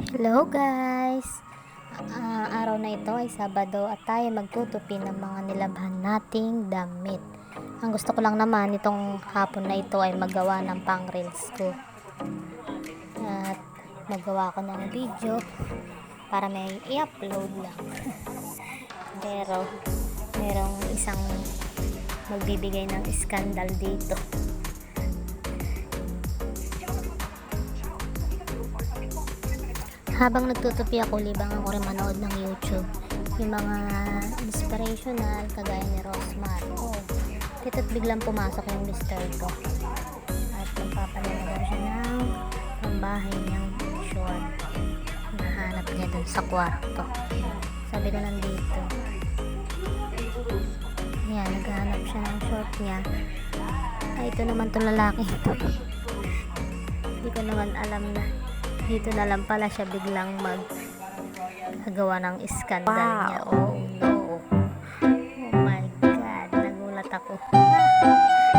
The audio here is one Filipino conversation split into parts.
Hello guys! Araw na ito ay Sabado at tayo magtutupi ng mga nilabhan nating damit. Ang gusto ko lang naman itong hapon na ito ay magawa ng pang reels ko. At magawa ko ng video para may i-upload lang. Pero merong isang magbibigay ng iskandal dito. Habang nagtutupi ako, libang ako rin manood ng YouTube. Yung mga inspirational, kagaya ni Rosmar. Dito't biglang pumasok yung mister ko. At magpapalala siya ng bahay niyang short. Nahanap niya dun sa kwarto. Sabi ko nandito. Yan, naghahanap siya ng short niya. Ay, ito naman itong lalaki ito. Hindi ko naman alam na dito na lang pala siya biglang magagawa ng iskandal niya. Oh no, oh my god, nagulat ako.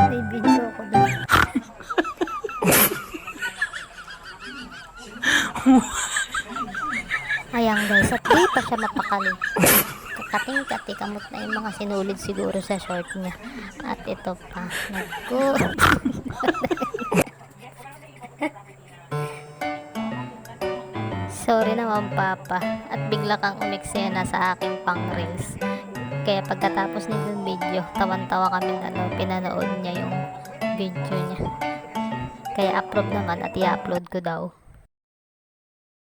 May video ko doon. Ayan guys, at di pa siya mapakali. Kakating-kati, kamot na yung mga sinulid siguro sa short niya. At ito pa, sorry naman papa, at bigla kang umiksena sa aking pang reels. Kaya pagkatapos nitong video, tawan-tawa kami pinanood niya yung video niya. Kaya upload naman at i-upload ko daw.